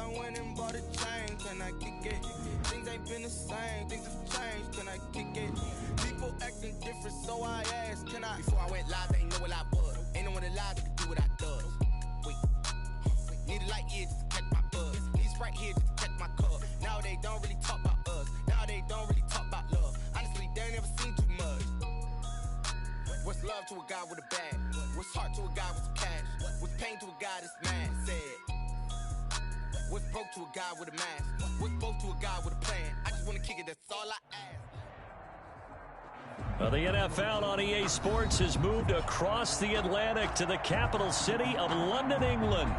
I went and bought a chain, can I kick it? Things ain't been the same, things have changed, can I kick it? People acting different, so I asked, can I? Before I went live, they ain't know what I was. Ain't no one alive that can do what I does. Wait, need a light here just to catch my buzz. Need Sprite here just to catch my cup. Now they don't really talk about us. Now they don't really talk about love. Honestly, they ain't never seen too much. What's love to a guy with a bag? What's heart to a guy with some cash? What's pain to a guy that's mad? Said. What's broke to a guy with a mask? What's both to a guy with a plan? I just want to kick it, that's all I ask. Well, the NFL on EA Sports has moved across the Atlantic to the capital city of London, England.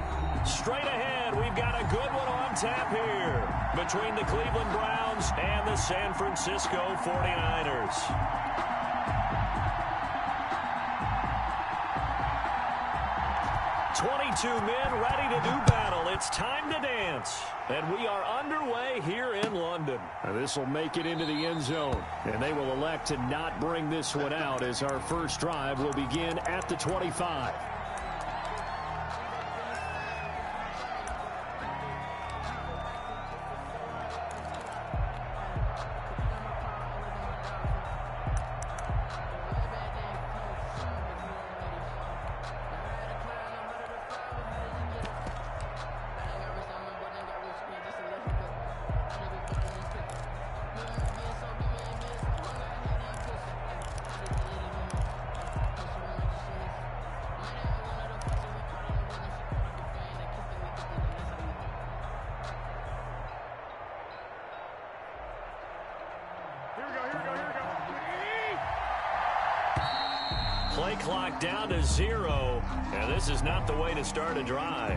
Straight ahead, we've got a good one on tap here between the Cleveland Browns and the San Francisco 49ers. 22 men ready to do battle. It's time to dance. And we are underway here in London. This will make it into the end zone. And they will elect to not bring this one out as our first drive will begin at the 25. Play clock down to 0, and this is not the way to start a drive.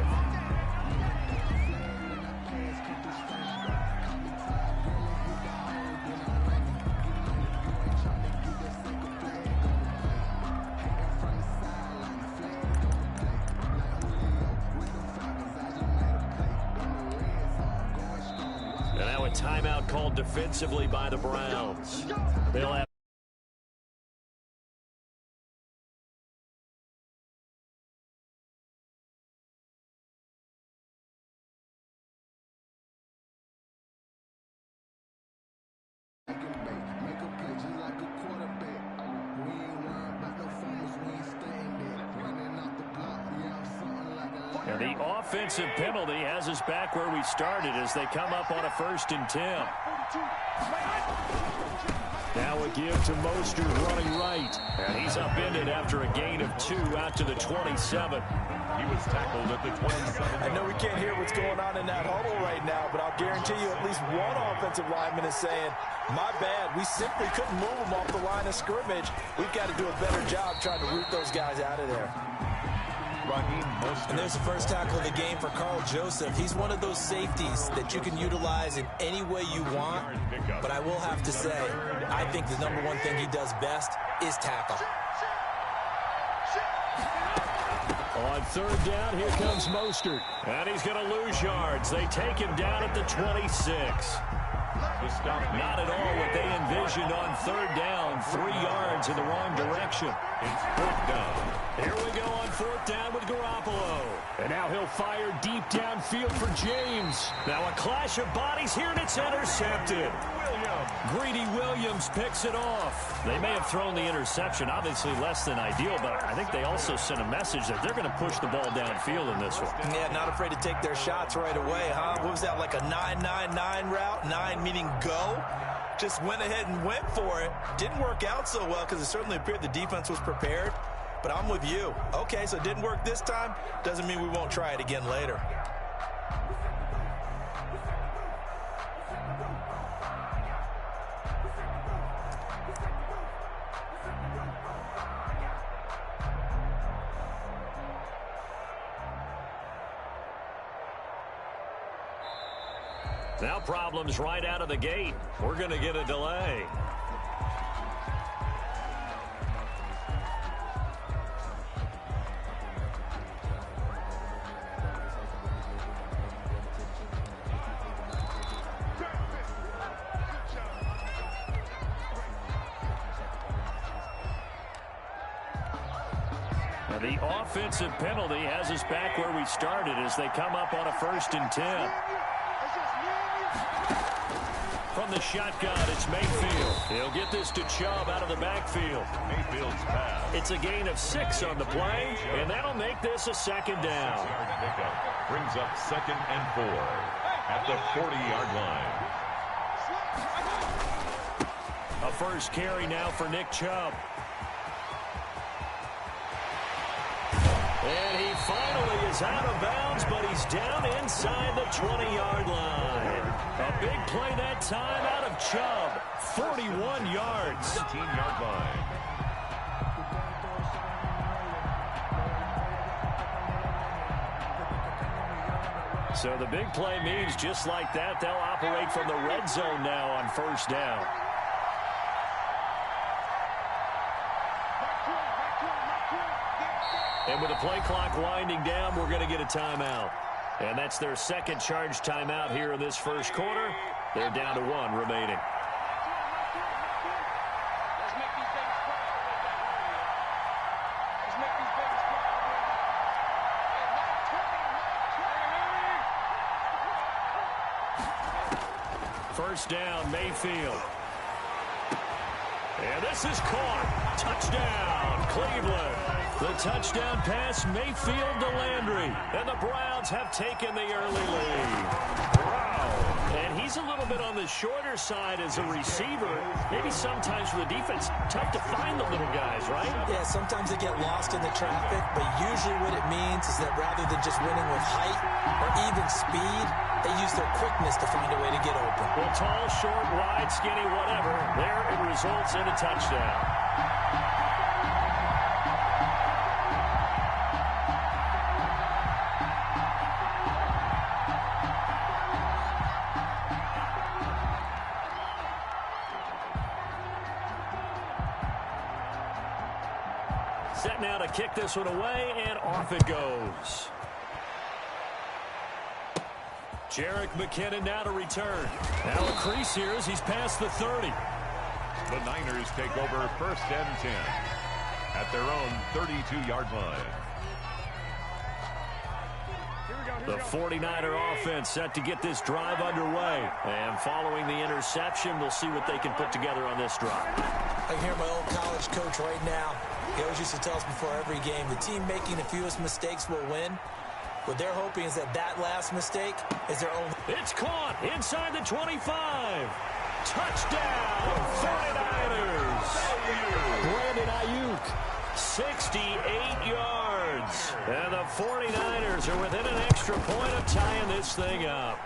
And now a timeout called defensively by the Browns. They'll have and the offensive penalty has us back where we started as they come up on a 1st and 10. Now a give to Mostert running right. And he's upended after a gain of 2 out to the 27. He was tackled at the 27. I know we can't hear what's going on in that huddle right now, but I'll guarantee you at least one offensive lineman is saying, my bad, we simply couldn't move them off the line of scrimmage. We've got to do a better job trying to root those guys out of there. And there's the first tackle of the game for Carl Joseph. He's one of those safeties that you can utilize in any way you want. But I will have to say, I think the number one thing he does best is tackle. On 3rd down, here comes Mostert. And he's going to lose yards. They take him down at the 26. Not at all what they envisioned on 3rd down. 3 yards in the wrong direction. It's 4th down. Here we go on 4th down with Garoppolo. And now he'll fire deep downfield for James. Now a clash of bodies here, and it's intercepted. Greedy Williams picks it off. They may have thrown the interception, obviously less than ideal, but I think they also sent a message that they're going to push the ball downfield in this one. Yeah, not afraid to take their shots right away, huh? What was that, like a 9-9-9 route? 9 meaning go? Just went ahead and went for it. Didn't work out so well because it certainly appeared the defense was prepared. But I'm with you. Okay, so it didn't work this time. Doesn't mean we won't try it again later. Now problems right out of the gate. We're going to get a delay. And the offensive penalty has us back where we started as they come up on a 1st and 10. From the shotgun, it's Mayfield. He'll get this to Chubb out of the backfield. Mayfield's pass. It's a gain of 6 on the play, and that'll make this a second down. Pickup brings up 2nd and 4 at the 40-yard line. A first carry now for Nick Chubb. And he finally is out of bounds, but he's down inside the 20-yard line. A big play that time out of Chubb. 41 yards. 15-yard line. So the big play means just like that, they'll operate from the red zone now on first down. And with the play clock winding down, we're going to get a timeout. And that's their second charge timeout here in this first quarter. They're down to 1 remaining. First down, Mayfield. And this is caught. Touchdown, Cleveland. The touchdown pass, Mayfield to Landry. And the Browns have taken the early lead. Wow. And he's a little bit on the shorter side as a receiver. Maybe sometimes for the defense, tough to find the little guys, right? Yeah, sometimes they get lost in the traffic, but usually what it means is that rather than just winning with height or even speed, they use their quickness to find a way to get open. Well, tall, short, wide, skinny, whatever. There it results in a touchdown. Set now to kick this one away, and off it goes. Jerick McKinnon now to return. Now a crease here as he's past the 30. The Niners take over 1st and 10 at their own 32-yard line. The 49er offense set to get this drive underway. And following the interception, we'll see what they can put together on this drive. I hear my old college coach right now. He always used to tell us before every game, the team making the fewest mistakes will win. What they're hoping is that last mistake is their own. It's caught inside the 25. Touchdown, 49ers. Brandon Ayuk, 68 yards. And the 49ers are within an extra point of tying this thing up.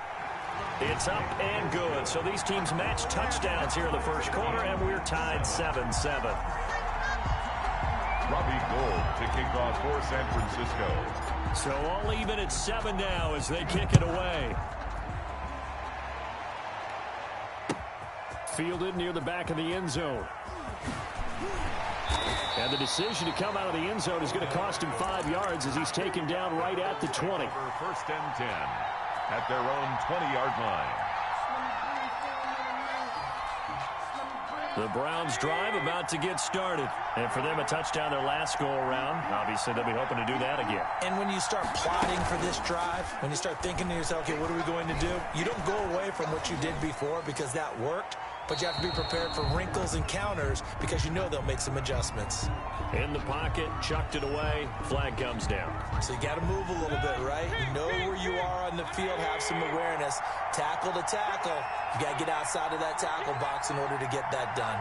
It's up and good. So these teams match touchdowns here in the first quarter, and we're tied 7-7. Robbie Gould to kick off for San Francisco. So all even at 7 now as they kick it away. Fielded near the back of the end zone. And the decision to come out of the end zone is going to cost him 5 yards as he's taken down right at the 20. For 1st and 10 at their own 20-yard line. The Browns drive about to get started. And for them, a touchdown their last go-around. Obviously, they'll be hoping to do that again. And when you start plotting for this drive, when you start thinking to yourself, okay, what are we going to do? You don't go away from what you did before because that worked. But you have to be prepared for wrinkles and counters because you know they'll make some adjustments. In the pocket, chucked it away, flag comes down. So you got to move a little bit, right? You know where you are on the field, have some awareness. Tackle to tackle. You got to get outside of that tackle box in order to get that done.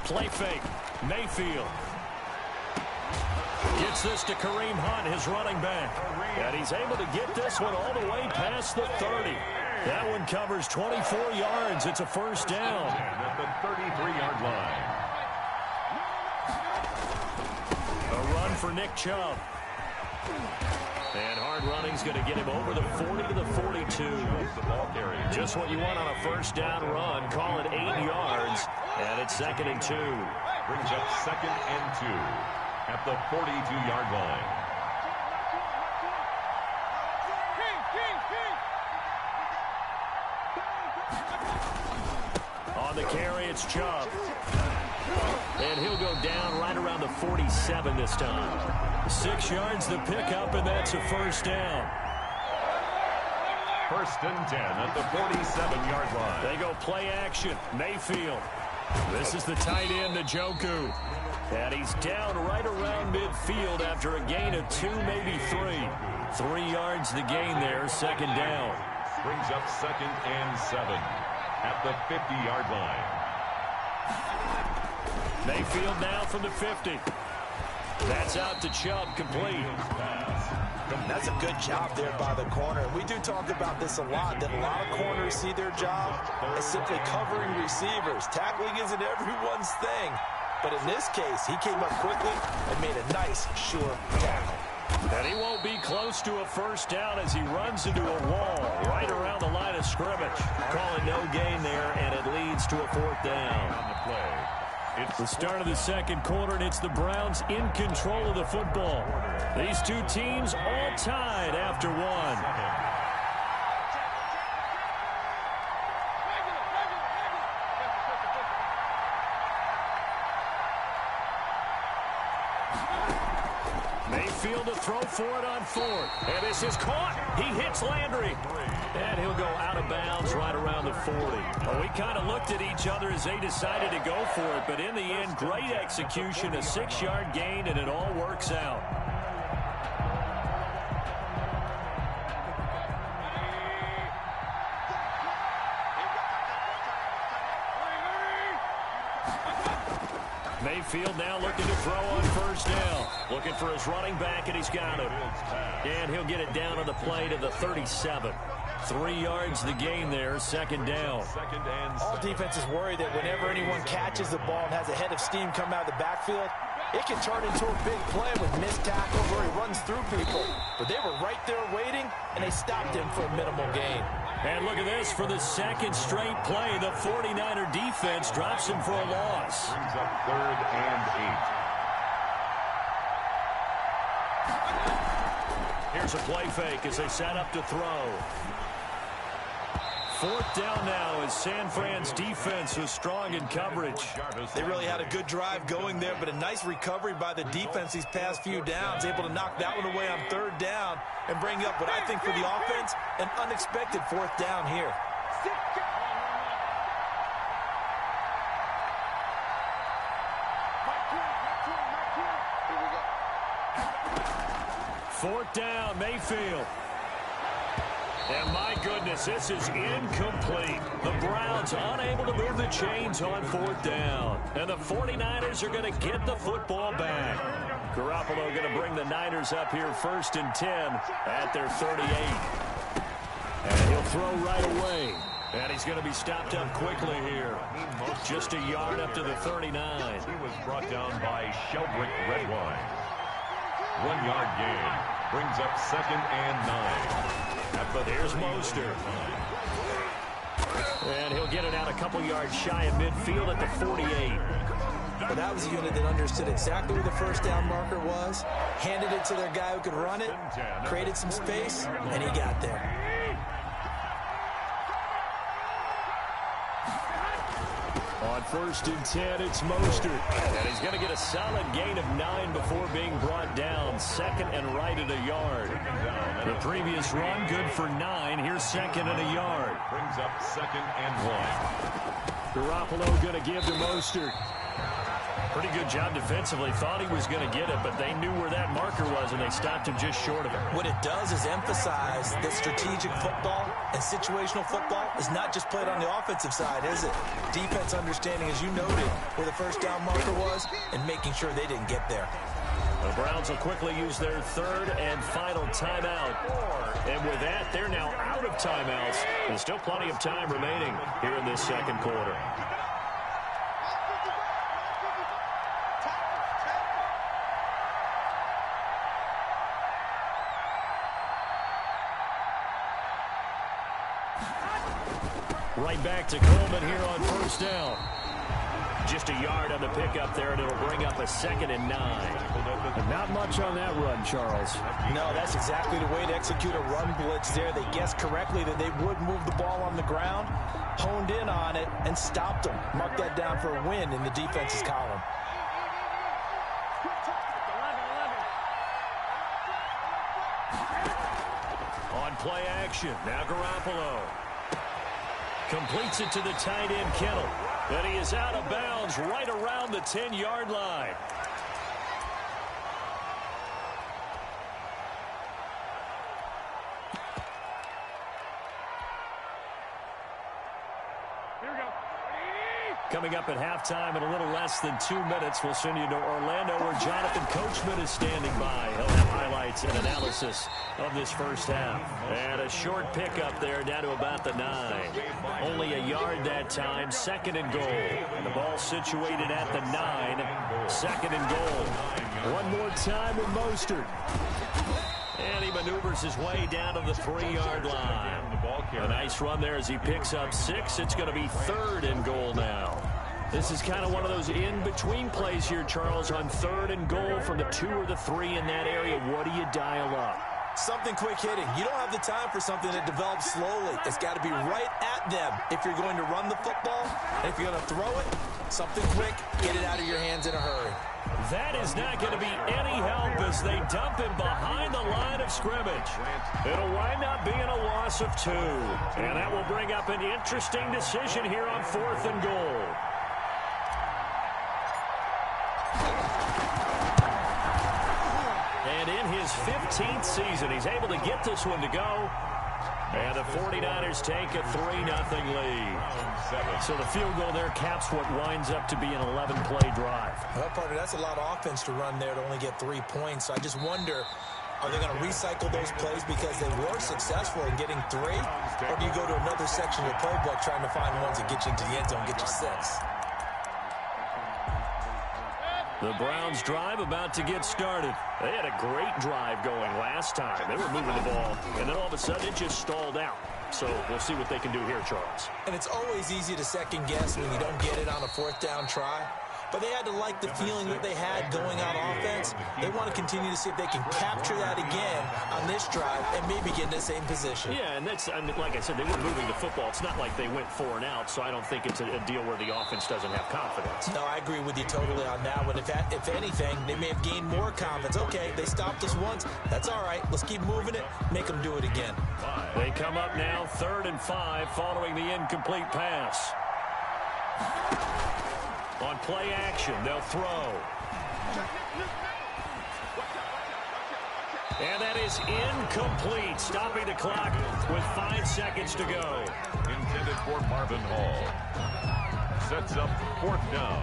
Play fake. Mayfield gets this to Kareem Hunt, his running back. And he's able to get this one all the way past the 30. That one covers 24 yards. It's a first down. At the 33-yard line. A run for Nick Chubb. And hard running's going to get him over the 40 to the 42. Just what you want on a first down run. Call it 8 yards. And it's 2nd and 2. Brings up 2nd and 2 at the 42-yard line. On the carry, it's Chubb. And he'll go down right around the 47 this time. 6 yards the pickup, and that's a first down. First and 10 at the 47-yard line. They go play action. Mayfield. This is the tight end, Njoku. And he's down right around midfield after a gain of 2, maybe 3. 3 yards the gain there, second down. Brings up second and 7 at the 50-yard line. Mayfield now from the 50. That's out to Chubb, complete. That's a good job there by the corner. We do talk about this a lot, that a lot of corners see their job as simply covering receivers. Tackling isn't everyone's thing. But in this case, he came up quickly and made a nice, sure tackle. And he won't be close to a first down as he runs into a wall right around the line of scrimmage. Calling no gain there, and it leads to a fourth down. On the play. It's the start of the second quarter, and it's the Browns in control of the football. These two teams all tied after one. Mayfield to throw for it on fourth. And this is caught. He hits Landry. And he'll go out of bounds right around the 40. Well, we kind of looked at each other as they decided to go for it. But in the end, great execution, a 6-yard gain, and it all works out. Mayfield now looking to throw on first down. Looking for his running back, and he's got it. And he'll get it down on the play to the 37. 3 yards the gain there, second down. All defenses worry that whenever anyone catches the ball and has a head of steam come out of the backfield, it can turn into a big play with missed tackles where he runs through people. But they were right there waiting, and they stopped him for a minimal gain. And look at this, for the second straight play, the 49er defense drops him for a loss. Brings up third and 8. Here's a play fake as they set up to throw. Fourth down now as San Fran's defense was strong in coverage. They really had a good drive going there, but a nice recovery by the defense these past few downs, able to knock that one away on third down and bring up what I think for the offense, an unexpected fourth down here. Fourth down, Mayfield. And my goodness, this is incomplete. The Browns unable to move the chains on fourth down. And the 49ers are going to get the football back. Garoppolo going to bring the Niners up here first and 10 at their 38. And he'll throw right away. And he's going to be stopped up quickly here. Just a yard up to the 39. He was brought down by Sheldrick Redwine. 1 yard gain. Brings up second and 9. There's Mostert. And he'll get it out a couple yards shy of midfield at the 48. But that was a unit that understood exactly where the first down marker was, handed it to their guy who could run it, created some space, and he got there. On first and 10, it's Mostert. And he's going to get a solid gain of 9 before being brought down. Second and right at a yard. The previous run, good for 9. Here's second and a yard. Brings up second and 1. Garoppolo going to give to Mostert. Pretty good job defensively. Thought he was going to get it, but they knew where that marker was, and they stopped him just short of it. What it does is emphasize that strategic football and situational football is not just played on the offensive side, is it? Defense understanding, as you noted, where the first down marker was and making sure they didn't get there. The Browns will quickly use their third and final timeout. And with that, they're now out of timeouts. There's still plenty of time remaining here in this second quarter. Right back to Coleman here on first down. Just a yard on the pickup there, and it'll bring up a 2nd and 9. Not much on that run, Charles. No, that's exactly the way to execute a run blitz there. They guessed correctly that they would move the ball on the ground, honed in on it, and stopped them. Mark that down for a win in the defense's column. On play action, now Garoppolo. Completes it to the tight end, Kittle. And he is out of bounds right around the 10-yard line. Coming up at halftime in a little less than 2 minutes, we'll send you to Orlando where Jonathan Coachman is standing by. He'll have highlights and analysis of this first half. And a short pickup there down to about the 9. Only a yard that time, 2nd and goal. And the ball situated at the 9, 2nd and goal. One more time with Mostert. And he maneuvers his way down to the 3-yard line. A nice run there as he picks up 6. It's going to be 3rd and goal now. This is kind of one of those in-between plays here, Charles, on 3rd and goal from the 2 or the 3 in that area. What do you dial up? Something quick hitting. You don't have the time for something that develops slowly. It's got to be right at them if you're going to run the football. And if you're going to throw it, something quick, get it out of your hands in a hurry. That is not going to be any help as they dump him behind the line of scrimmage. It'll wind up being a loss of 2. And that will bring up an interesting decision here on 4th and goal. And in his 15th season, he's able to get this one to go. And the 49ers take a 3-0 lead. So the field goal there caps what winds up to be an 11-play drive. Well, partner, that's a lot of offense to run there to only get 3 points. So I just wonder, are they going to recycle those plays because they were successful in getting 3? Or do you go to another section of the playbook trying to find ones that get you into the end zone, get you 6? The Browns drive about to get started. They had a great drive going last time. They were moving the ball, and then all of a sudden it just stalled out. So we'll see what they can do here, Charles. And it's always easy to second guess when you don't get it on a 4th down try. But they had to like the feeling that they had going on offense. They want to continue to see if they can capture that again on this drive and maybe get in the same position. Yeah, and that's, I mean, like I said, they were moving the football. It's not like they went 4 and out, so I don't think it's a deal where the offense doesn't have confidence. No, I agree with you totally on that one. If anything, they may have gained more confidence. Okay, they stopped us once. That's all right. Let's keep moving it. Make them do it again. They come up now 3rd and 5 following the incomplete pass. On play action, they'll throw. And that is incomplete, stopping the clock with 5 seconds to go. Intended for Marvin Hall. Sets up 4th down.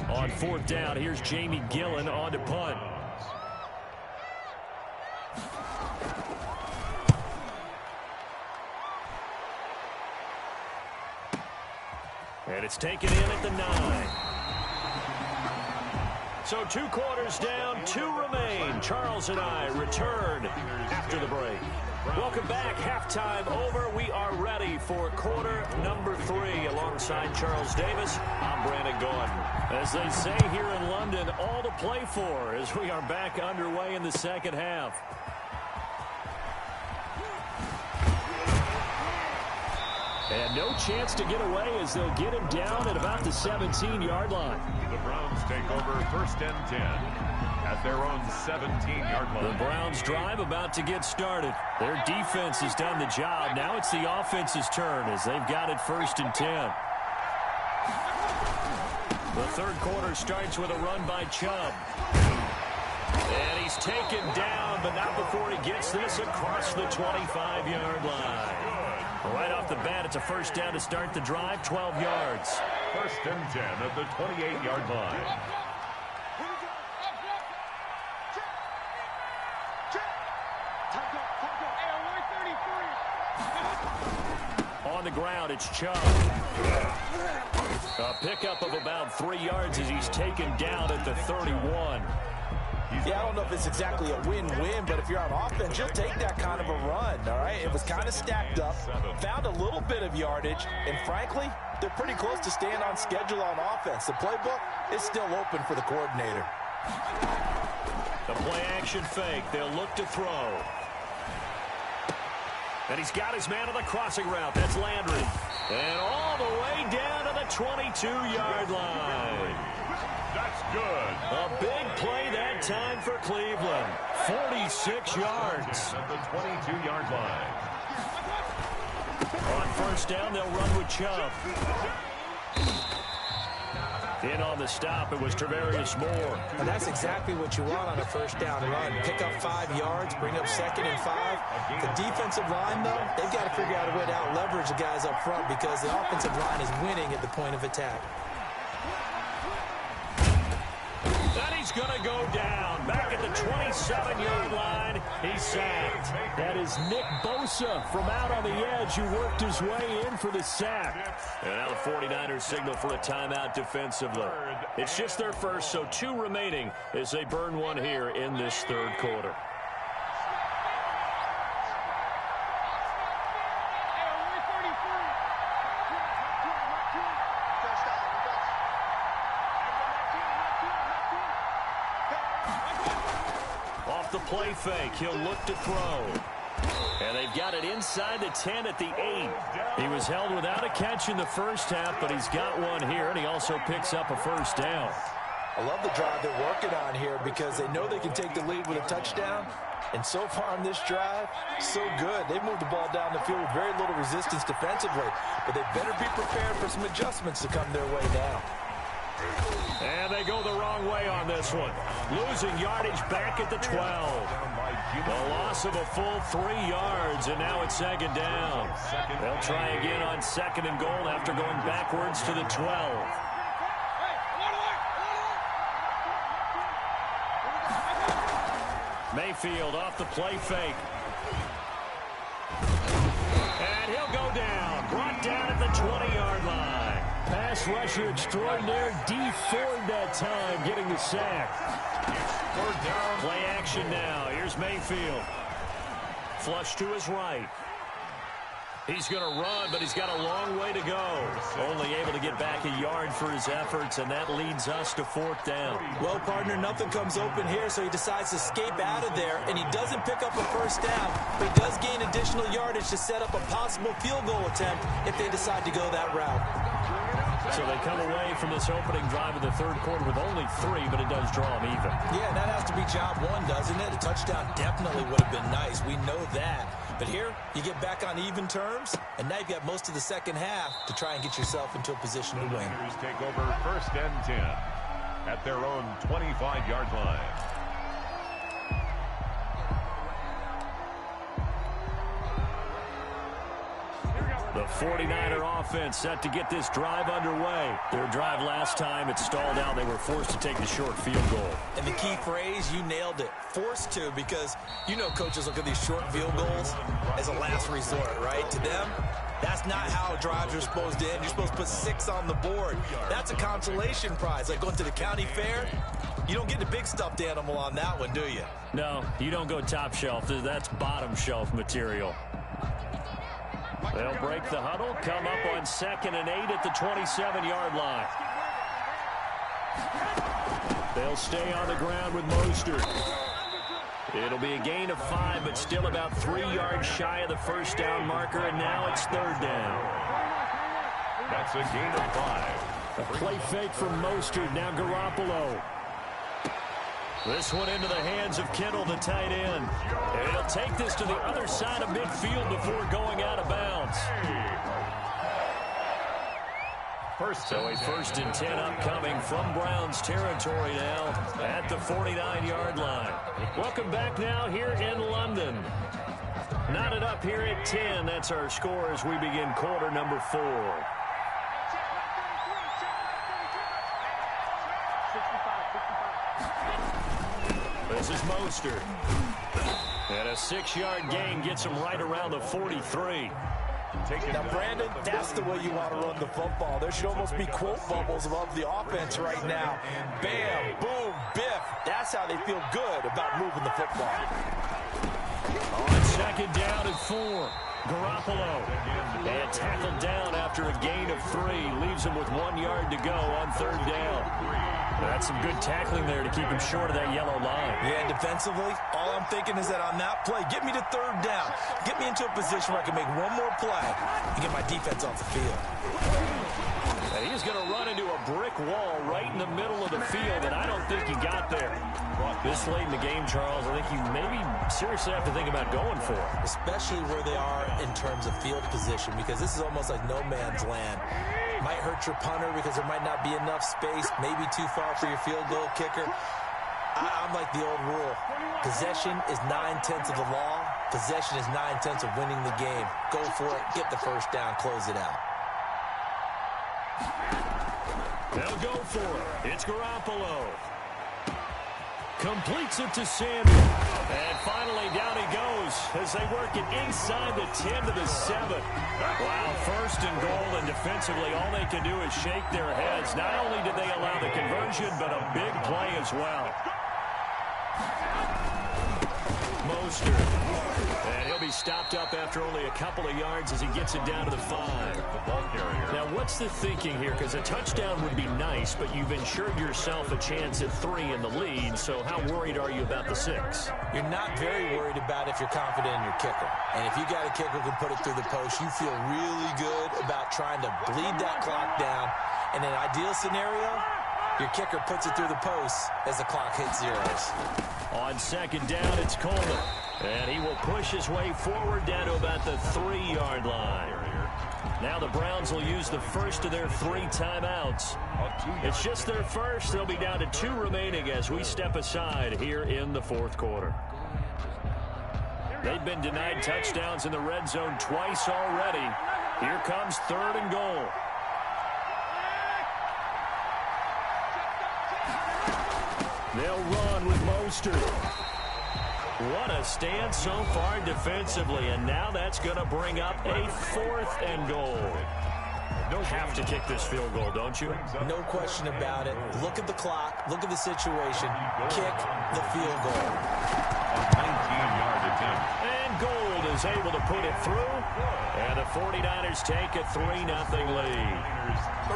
On 4th down, here's Jamie Gillen on to punt. And it's taken in at the 9. So 2 quarters down, 2 remain. Charles and I return after the break. Welcome back. Halftime over. We are ready for quarter number 3. Alongside Charles Davis, I'm Brandon Gordon. As they say here in London, all to play for as we are back underway in the second half. And no chance to get away as they'll get him down at about the 17-yard line. The Browns take over 1st and 10 at their own 17-yard line. The Browns drive about to get started. Their defense has done the job. Now it's the offense's turn as they've got it 1st and 10. The 3rd quarter starts with a run by Chubb. And he's taken down, but not before he gets this across the 25-yard line. Right off the bat, it's a 1st down to start the drive, 12 yards. 1st and 10 at the 28-yard line. On the ground, it's Chubb. A pickup of about 3 yards as he's taken down at the 31. Yeah, I don't know if it's exactly a win-win, but if you're on offense, you'll take that kind of a run, all right? It was kind of stacked up, found a little bit of yardage, and frankly, they're pretty close to staying on schedule on offense. The playbook is still open for the coordinator. The play action fake. They'll look to throw. And he's got his man on the crossing route. That's Landry. And all the way down to the 22-yard line. That's good. A big play that time for Cleveland. 46 yards. At the 22-yard line. On first down, they'll run with Chubb. In on the stop, it was Travarius Moore. And that's exactly what you want on a first down run. Pick up 5 yards, bring up 2nd and 5. The defensive line, though, they've got to figure out a way to out-leverage the guys up front because the offensive line is winning at the point of attack. And he's going to go down. Back at the 27-yard line, he's sacked. That is Nick Bosa from out on the edge who worked his way in for the sack. And now the 49ers signal for a timeout defensively. It's just their first, so 2 remaining as they burn one here in this third quarter. The play fake. He'll look to throw. And they've got it inside the 10 at the 8. He was held without a catch in the first half, but he's got one here, and he also picks up a first down. I love the drive they're working on here because they know they can take the lead with a touchdown. And so far on this drive, so good. They moved the ball down the field with very little resistance defensively, but they better be prepared for some adjustments to come their way now. And they go the wrong way on this one. Losing yardage back at the 12. The loss of a full 3 yards, and now it's 2nd down. They'll try again on 2nd and goal after going backwards to the 12. Mayfield off the play fake. And he'll go down. Brought down at the 20-yard line. Pass rusher extraordinaire, D Ford that time, getting the sack. Play action now. Here's Mayfield. Flush to his right. He's going to run, but he's got a long way to go. Only able to get back a yard for his efforts, and that leads us to 4th down. Well, partner, nothing comes open here, so he decides to escape out of there, and he doesn't pick up a first down, but he does gain additional yardage to set up a possible field goal attempt if they decide to go that route. So they come away from this opening drive of the third quarter with only 3, but it does draw them even. Yeah, and that has to be job 1, doesn't it? A touchdown definitely would have been nice. We know that. But here, you get back on even terms, and now you've got most of the second half to try and get yourself into a position to win. Take over 1st and 10 at their own 25-yard line. The 49er offense set to get this drive underway. Their drive last time, it stalled out. They were forced to take the short field goal. And the key phrase, you nailed it. Forced to, because you know coaches look at these short field goals as a last resort, right? To them, that's not how drives are supposed to end. You're supposed to put 6 on the board. That's a consolation prize. Like going to the county fair, you don't get the big stuffed animal on that one, do you? No, you don't go top shelf. That's bottom shelf material. They'll break the huddle, come up on 2nd and 8 at the 27-yard line. They'll stay on the ground with Mostert. It'll be a gain of 5, but still about 3 yards shy of the first down marker, and now it's 3rd down. That's a gain of 5. A play fake from Mostert, now Garoppolo. This one into the hands of Kittle, the tight end. And he'll take this to the other side of midfield before going out of bounds. So a 1st and 10 upcoming from Browns territory now at the 49-yard line. Welcome back now here in London. Knotted up here at 10. That's our score as we begin quarter number 4. This is Mostert. And a 6-yard gain gets him right around the 43. Now, Brandon, that's the way you want to run the football. There should almost be quote bubbles above the offense right now. Bam, boom, biff. That's how they feel good about moving the football. On second down and 4. Garoppolo. And tackled down after a gain of 3. Leaves him with 1 yard to go on third down. That's some good tackling there to keep him short of that yellow line. Yeah, defensively, all I'm thinking is that on that play, get me to third down. Get me into a position where I can make one more play and get my defense off the field. And he's going to run into a brick wall right in the middle of the field, and I don't think he got there. This late in the game, Charles, I think you maybe seriously have to think about going for it. Especially where they are in terms of field position, because this is almost like no man's land. Might hurt your punter because there might not be enough space, maybe too far for your field goal kicker. I'm like the old rule. Possession is 9/10 of the law. Possession is 9/10 of winning the game. Go for it, get the first down, close it out. They'll go for it. It's Garoppolo. Completes it to Samuel. And finally down he goes as they work it inside the 10 to the 7. Wow, first and goal, and defensively all they can do is shake their heads. Not only did they allow the conversion, but a big play as well. Mostert. And he'll be stopped up after only a couple of yards as he gets it down to the 5. Now, what's the thinking here? Because a touchdown would be nice, but you've ensured yourself a chance at 3 in the lead, so how worried are you about the 6? You're not very worried about if you're confident in your kicker. And if you got a kicker who can put it through the post, you feel really good about trying to bleed that clock down. In an ideal scenario, your kicker puts it through the post as the clock hits zeros. On second down, it's Coleman. And he will push his way forward down to about the 3-yard line. Now the Browns will use the first of their 3 timeouts. It's just their first. They'll be down to 2 remaining as we step aside here in the 4th quarter. They've been denied touchdowns in the red zone twice already. Here comes 3rd and goal. They'll run with Mostert. What a stand so far defensively, and now that's going to bring up a 4th and goal. Don't have to kick this field goal, don't you? No question about it. Look at the clock. Look at the situation. Kick the field goal. A 19-yard attempt. And Gold is able to put it through, and the 49ers take a 3-0 lead.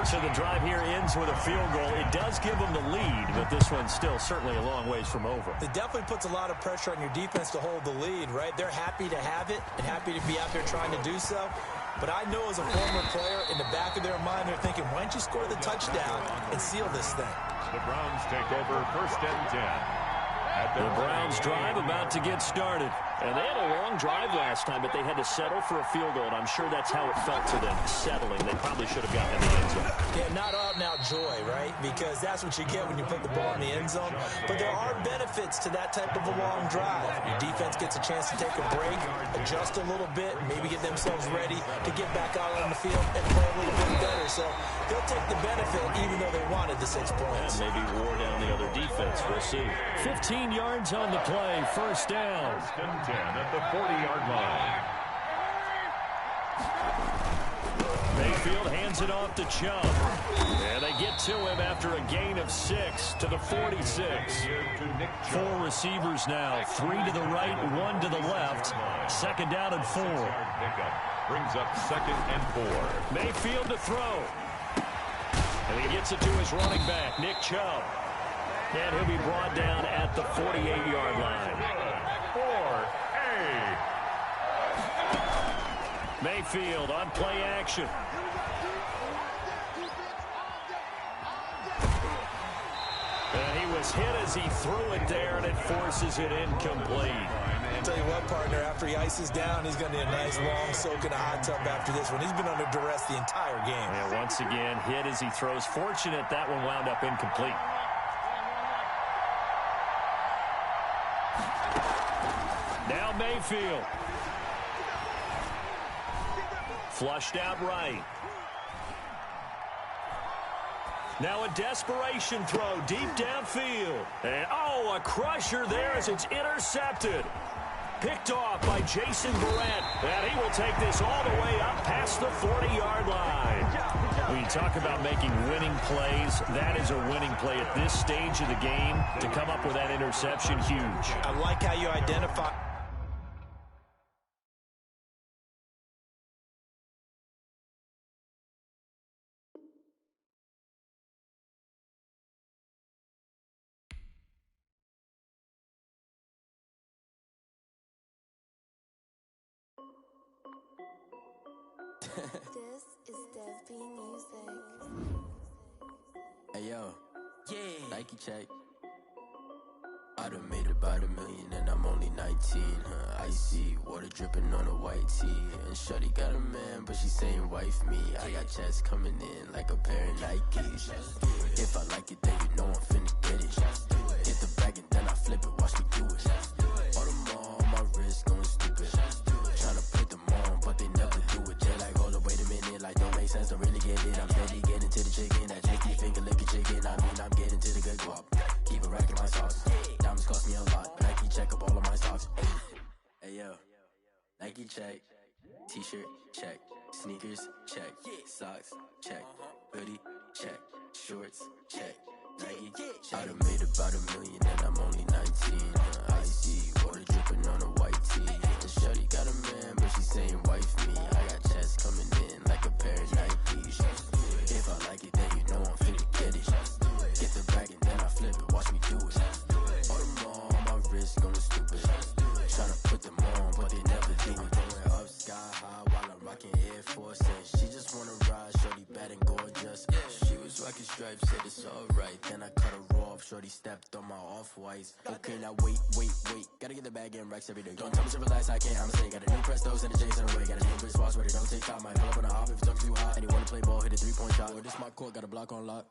So the drive here ends with a field goal. It does give them the lead, but this one's still certainly a long ways from over. It definitely puts a lot of pressure on your defense to hold the lead, right? They're happy to have it and happy to be out there trying to do so. But I know as a former player, in the back of their mind, they're thinking, why don't you score the touchdown and seal this thing? The Browns take over 1st and 10. The Browns drive about to get started. And they had a long drive last time, but they had to settle for a field goal. And I'm sure that's how it felt to them, settling. They probably should have gotten in the end zone. Yeah, not out and out joy, right? Because that's what you get when you put the ball in the end zone. But there are benefits to that type of a long drive. Your defense gets a chance to take a break, adjust a little bit, maybe get themselves ready to get back out on the field and play a little bit better. So they'll take the benefit even though they wanted the 6 points. And maybe wore down the other defense. We'll see. 15 yards on the play, 1st down. 1st and 10 at the 40-yard line. Mayfield hands it off to Chubb. And they get to him after a gain of 6 to the 46. 4 receivers now, 3 to the right, 1 to the left. 2nd down and 4. Brings up 2nd and 4. Mayfield to throw. And he gets it to his running back, Nick Chubb. And he'll be brought down at the 48-yard line. 4A. Mayfield on play action. And he was hit as he threw it there, and it forces it incomplete. I'll tell you what, partner, after he ices down, he's going to need a nice long soak in a hot tub after this one. He's been under duress the entire game. And once again, hit as he throws. Fortunate that one wound up incomplete. Now Mayfield. Flushed out right. Now a desperation throw deep downfield. And, oh, a crusher there as it's intercepted. Picked off by Jason Verrett. And he will take this all the way up past the 40-yard line. When you talk about making winning plays, that is a winning play at this stage of the game. To come up with that interception, huge. I like how you identify. This is Dev B Music. Hey yo, yeah, Nike check. I done made about $1 million and I'm only 19. Icy water dripping on a white tee. And shorty got a man, but she saying wife me. I got checks coming in like a pair of Nikes. If I like it, then you know I'm finna get it. Get the bag and then I flip it, watch me do it. All them on my wrist going stupid. Tryna put them on, but they never do it. They're like, hold up, wait a minute, like don't make sense, don't really get it. I'm steady getting to the chicken, that chicky finger licking chicken. I mean, I'm getting to the good guap. Keep it racking my sauce. Diamonds cost me a lot. Nike check up all of my stocks. Hey yo, Nike check. T-shirt check. Sneakers check. Socks check. Hoodie check. Shorts check. Nike I done made about $1 million and I'm only 19. Icy water dripping on a white tee. And shorty got a man, but she saying wife me. I got checks coming in like a pair of Nikes. If I like it, then you know I'm finna get it. Get the bag and then I flip it, watch me do it. All them on my wrist going stupid. Tryna put them on, but they never do it. Going up sky high while I'm rocking Air Force. And she just wanna ride, shorty bad and gorgeous. She was rocking stripes, said it's alright. Then I cut her off, shorty stepped on my off-whites. Okay, now wait. Gotta get the bag and racks every day. Don't tell me to relax, I can't, I'ma say. Got a new Prestos and a J's in the way. Got a new wristwatch, but it don't take time. Might pull up on the hop if it's too hot. And you wanna play ball, hit a 3-point shot. Or this my court, got a block on lock.